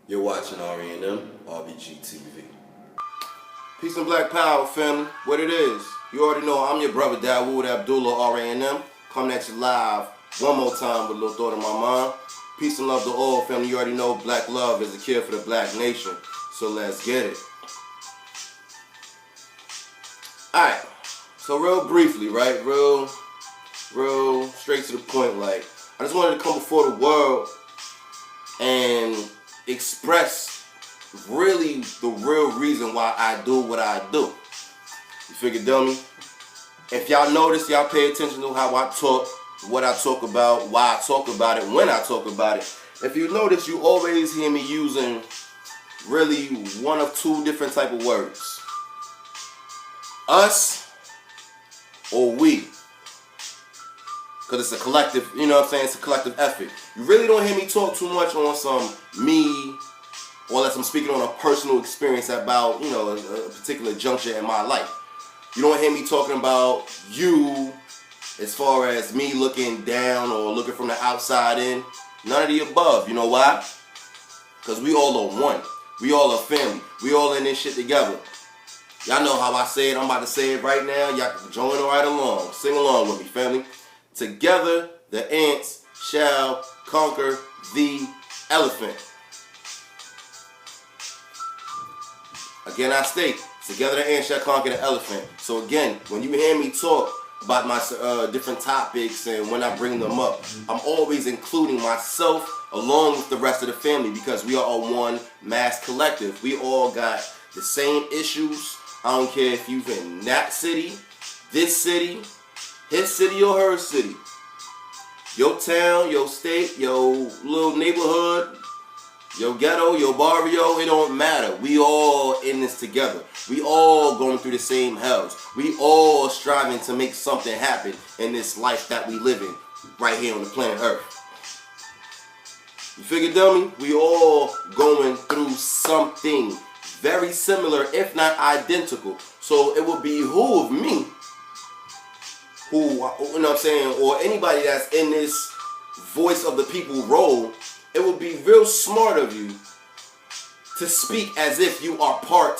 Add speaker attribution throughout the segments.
Speaker 1: You're watching R&M, RBG TV.
Speaker 2: Peace and Black Power, family. What it is. You already know I'm your brother, Dawood Abdullah, R&M. Coming at you live one more time with a little thought in my mind. Peace and love to all, family. You already know black love is a cure for the black nation. So let's get it. Alright. So real briefly, right? Real straight to the point. Like, I just wanted to come before the world and express really the real reason why I do what I do. You figure, dummy? If y'all notice, y'all pay attention to how I talk, what I talk about, why I talk about it, when I talk about it. If you notice, you always hear me using really one of two different type of words. Us or we. Because it's a collective, you know what I'm saying? It's a collective effort. You really don't hear me talk too much on some me, or unless I'm speaking on a personal experience about, you know, a particular juncture in my life. You don't hear me talking about you as far as me looking down or looking from the outside in. None of the above. You know why? Because we all are one. We all are family. We all in this shit together. Y'all know how I say it. I'm about to say it right now. Y'all can join right along. Sing along with me, family. Together, the ants shall conquer the elephant. Again, I state, together the ants shall conquer the elephant. So again, when you hear me talk about my different topics and when I bring them up, I'm always including myself along with the rest of the family because we are all one mass collective. We all got the same issues. I don't care if you're in that city, this city, his city or her city, your town, your state, your little neighborhood, your ghetto, your barrio, it don't matter. We all in this together. We all going through the same hells. We all striving to make something happen in this life that we live in right here on the planet Earth. You figure, dummy? We all going through something very similar, if not identical. So it would behoove me, who, you know what I'm saying, or anybody that's in this voice of the people role, it would be real smart of you to speak as if you are part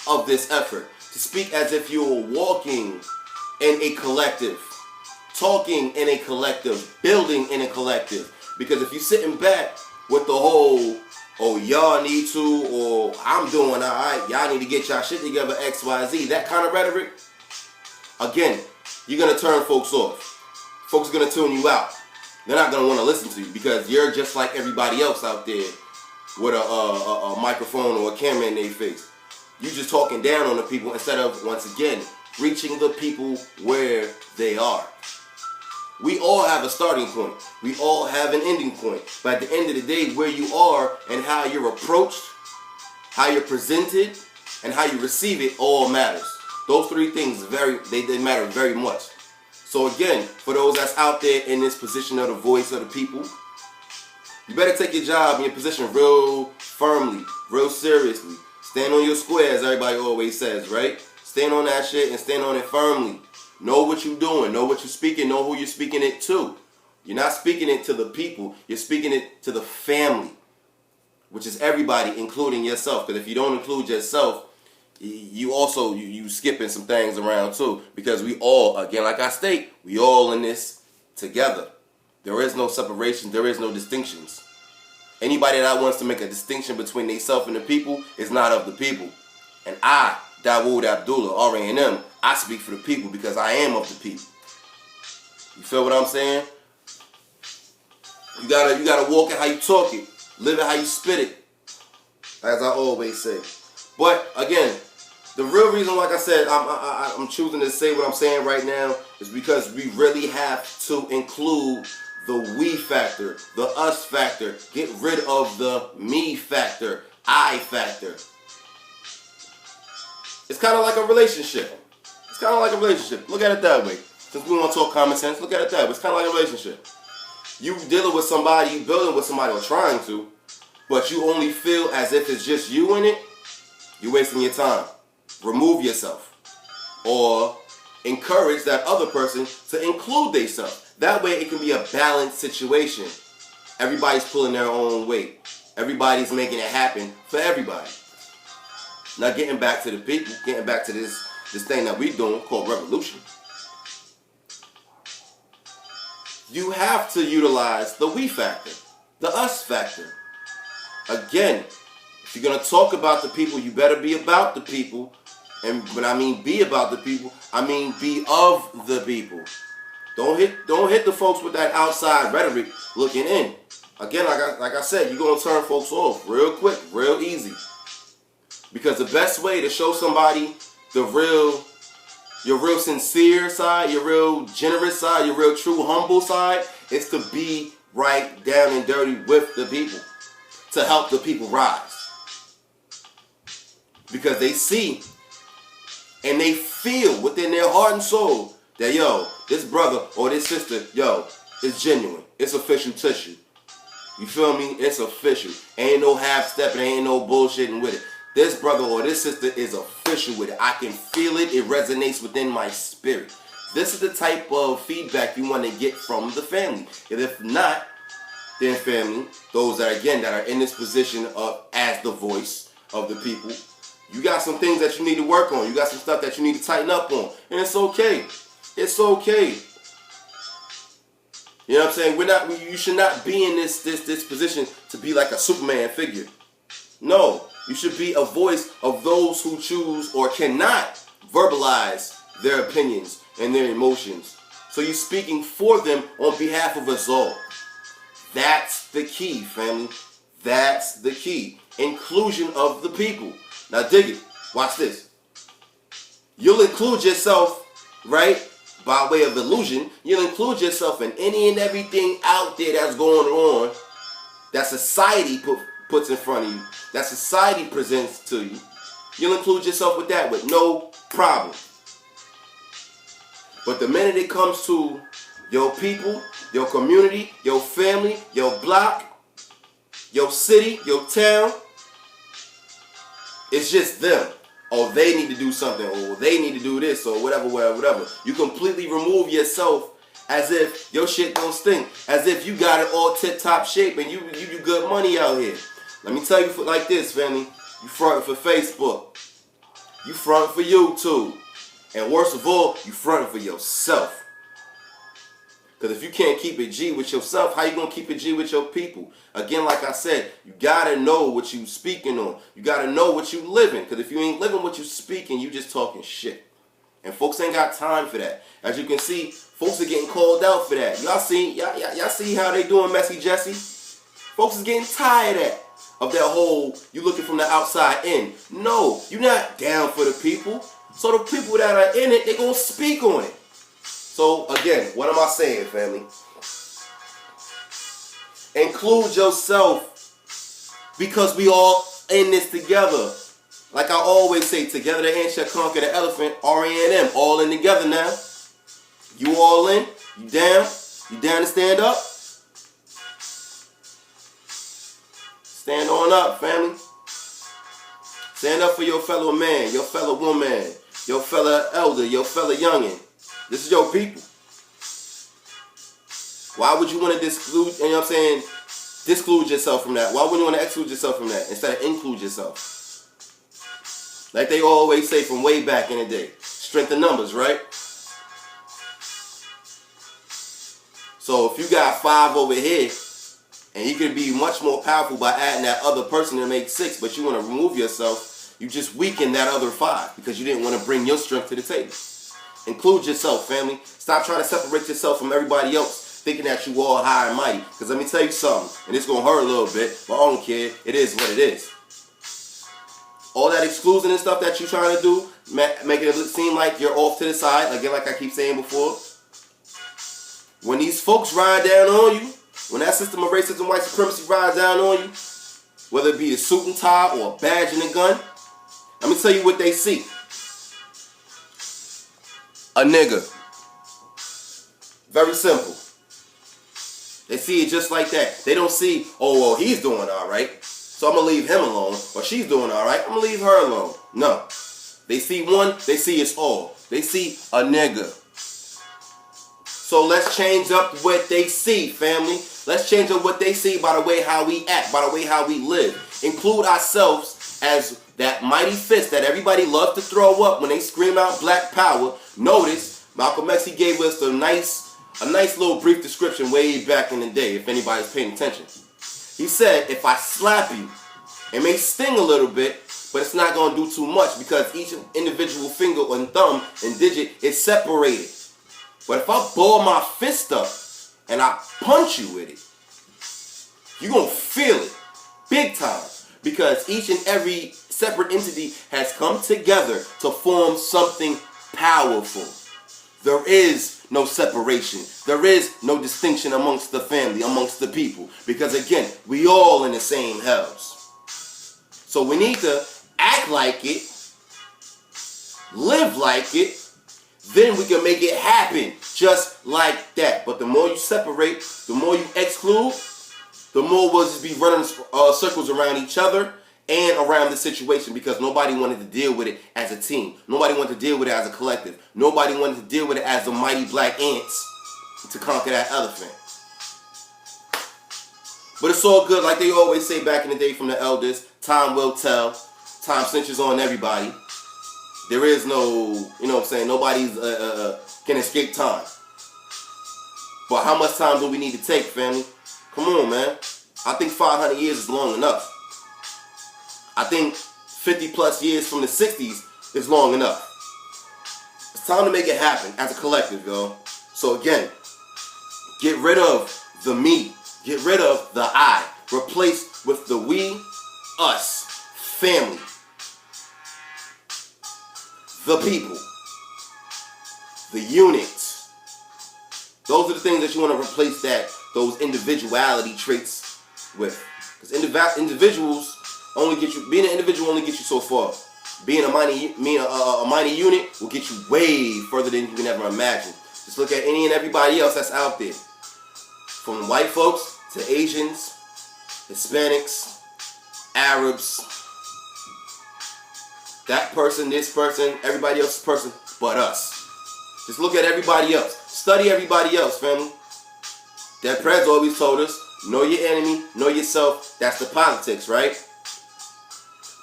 Speaker 2: of this effort. To speak as if you're walking in a collective, talking in a collective, building in a collective. Because if you're sitting back with the whole, oh, y'all need to, or I'm doing alright, y'all need to get y'all shit together, XYZ, that kind of rhetoric, again, you're going to turn folks off. Folks are going to tune you out. They're not going to want to listen to you because you're just like everybody else out there with a microphone or a camera in their face. You're just talking down on the people instead of, once again, reaching the people where they are. We all have a starting point. We all have an ending point. But at the end of the day, where you are and how you're approached, how you're presented, and how you receive it all matters. Those three things, they matter very much. So again, for those that's out there in this position of the voice of the people, you better take your job and your position real firmly, real seriously. Stand on your square, as everybody always says, right? Stand on that shit and stand on it firmly. Know what you're doing, know what you're speaking, know who you're speaking it to. You're not speaking it to the people, you're speaking it to the family, which is everybody, including yourself. Because if you don't include yourself, you also you skipping some things around too, because we all, again, like I state, we all in this together. There is no separation, there is no distinctions. Anybody that wants to make a distinction between themselves and the people is not of the people. And I, Dawood Abdullah, R&M, I speak for the people because I am of the people. You feel what I'm saying? You gotta walk it how you talk it, live it how you spit it, as I always say. But again, the real reason, like I said, I'm choosing to say what I'm saying right now is because we really have to include the we factor, the us factor. Get rid of the me factor, I factor. It's kind of like a relationship. It's kind of like a relationship. Look at it that way. Since we want to talk common sense, look at it that way. It's kind of like a relationship. You dealing with somebody, you building with somebody or trying to, but you only feel as if it's just you in it, you're wasting your time. Remove yourself. Or encourage that other person to include themselves. That way it can be a balanced situation. Everybody's pulling their own weight. Everybody's making it happen for everybody. Now getting back to the people, getting back to this thing that we're doing called revolution. You have to utilize the we factor, the us factor. Again, if you're going to talk about the people, you better be about the people. And when I mean be about the people, I mean be of the people. Don't hit the folks with that outside rhetoric looking in. Again, like I said, you're going to turn folks off real quick, real easy. Because the best way to show somebody your real sincere side, your real generous side, your real true humble side is to be right down and dirty with the people. To help the people rise. Because they see and they feel within their heart and soul that, yo, this brother or this sister, yo, it's genuine. It's official tissue. You feel me? It's official. Ain't no half-stepping, ain't no bullshitting with it. This brother or this sister is official with it. I can feel it. It resonates within my spirit. This is the type of feedback you want to get from the family. And if not, then family, those that are in this position of as the voice of the people, you got some things that you need to work on. You got some stuff that you need to tighten up on. And it's okay. It's okay. You know what I'm saying? You should not be in this position to be like a Superman figure. No, you should be a voice of those who choose or cannot verbalize their opinions and their emotions. So you're speaking for them on behalf of us all. That's the key, family. That's the key. Inclusion of the people. Now dig it. Watch this. You'll include yourself, right? By way of illusion, you'll include yourself in any and everything out there that's going on that society puts in front of you, that society presents to you. You'll include yourself with that with no problem. But the minute it comes to your people, your community, your family, your block, your city, your town, it's just them. Or they need to do something, or they need to do this, or whatever. You completely remove yourself as if your shit don't stink. As if you got it all tip-top shape and you do good money out here. Let me tell you like this, family. You fronting for Facebook. You fronting for YouTube. And worst of all, you fronting for yourself. Because if you can't keep it G with yourself, how you going to keep it G with your people? Again, like I said, you got to know what you speaking on. You got to know what you living. Because if you ain't living what you speaking, you just talking shit. And folks ain't got time for that. As you can see, folks are getting called out for that. Y'all see how they doing Messy Jesse? Folks is getting tired of that whole, you looking from the outside in. No, you're not down for the people. So the people that are in it, they going to speak on it. So, again, what am I saying, family? Include yourself because we all in this together. Like I always say, together the ant shall conquer the elephant, R-E-N-M, all in together now. You all in? You down? You down to stand up? Stand on up, family. Stand up for your fellow man, your fellow woman, your fellow elder, your fellow youngin'. This is your people. Why would you want to disclude, you know what I'm saying, disclude yourself from that? Why wouldn't you want to exclude yourself from that instead of include yourself? Like they always say from way back in the day, strength in numbers, right? So if you got 5 over here, and he could be much more powerful by adding that other person to make 6, but you want to remove yourself, you just weaken that other 5 because you didn't want to bring your strength to the table. Include yourself, family. Stop trying to separate yourself from everybody else, thinking that you all high and mighty. Because let me tell you something, and it's going to hurt a little bit, but I don't care. It is what it is. All that exclusion and stuff that you're trying to do, making it seem like you're off to the side, again, like I keep saying before. When these folks ride down on you, when that system of racism, white supremacy rides down on you, whether it be a suit and tie or a badge and a gun, let me tell you what they see. A nigga. Very simple. They see it just like that. They don't see, oh, well, he's doing all right, so I'm going to leave him alone. Or she's doing all right, I'm going to leave her alone. No. They see one, they see it's all. They see a nigga. So let's change up what they see, family. Let's change up what they say by the way how we act, by the way how we live. Include ourselves as that mighty fist that everybody loves to throw up when they scream out Black Power. Notice Malcolm X, he gave us a nice little brief description way back in the day, if anybody's paying attention. He said, if I slap you, it may sting a little bit, but it's not going to do too much because each individual finger and thumb and digit is separated. But if I ball my fist up and I punch you with it, you're going to feel it big time because each and every separate entity has come together to form something powerful. There is no separation. There is no distinction amongst the family, amongst the people. Because again, we all in the same house. So we need to act like it, live like it, then we can make it happen just like that. But the more you separate, the more you exclude, the more we'll just be running circles around each other and around the situation because nobody wanted to deal with it as a team. Nobody wanted to deal with it as a collective. Nobody wanted to deal with it as the mighty black ants to conquer that elephant. But it's all good. Like they always say back in the day from the elders, time will tell. Time cinches on everybody. There is no, you know what I'm saying, nobody's can escape time. But how much time do we need to take, family? Come on, man. I think 500 years is long enough. I think 50 plus years from the 60s is long enough. It's time to make it happen as a collective, yo. So again, get rid of the me. Get rid of the I. Replace with the we, us, family, the people, the unit. Those are the things that you want to replace those individuality traits with. Because individuals only get you, being an individual only gets you so far. Being a mighty unit will get you way further than you can ever imagine. Just look at any and everybody else that's out there. From white folks to Asians, Hispanics, Arabs, that person, this person, everybody else's person, but us. Just look at everybody else. Study everybody else, family. That Prez always told us, know your enemy, know yourself. That's the politics, right?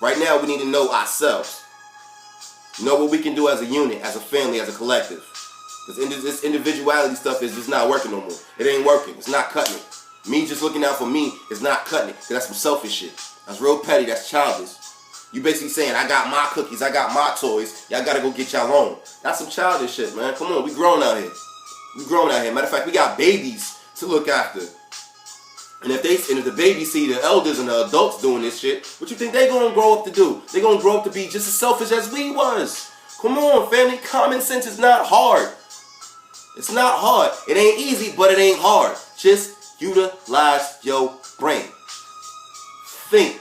Speaker 2: Right now, we need to know ourselves. Know what we can do as a unit, as a family, as a collective. Because this individuality stuff is just not working no more. It ain't working. It's not cutting it. Me just looking out for me is not cutting it. Because that's some selfish shit. That's real petty. That's childish. You basically saying, I got my cookies, I got my toys, y'all gotta go get y'all own. That's some childish shit, man. Come on, we grown out here. We grown out here. Matter of fact, we got babies to look after. And if the babies see the elders and the adults doing this shit, what you think they gonna grow up to do? They gonna grow up to be just as selfish as we was. Come on, family. Common sense is not hard. It's not hard. It ain't easy, but it ain't hard. Just utilize your brain. Think.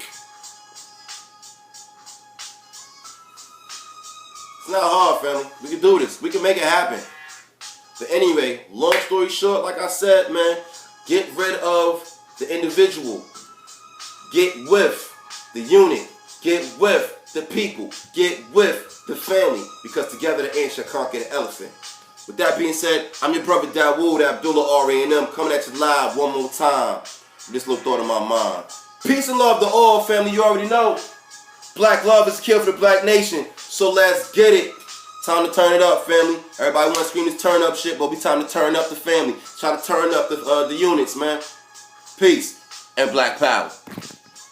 Speaker 2: It's not hard, family. We can do this. We can make it happen. But anyway, long story short, like I said, man, get rid of the individual. Get with the unit. Get with the people. Get with the family. Because together the ant shall conquer the elephant. With that being said, I'm your brother Dawood, Abdullah R.A.M. coming at you live one more time. This little thought in my mind. Peace and love to all, family. You already know. Black love is a kill for the black nation. So let's get it. Time to turn it up, family. Everybody want to scream this turn up shit, but we time to turn up the family. Try to turn up the units, man. Peace and black power.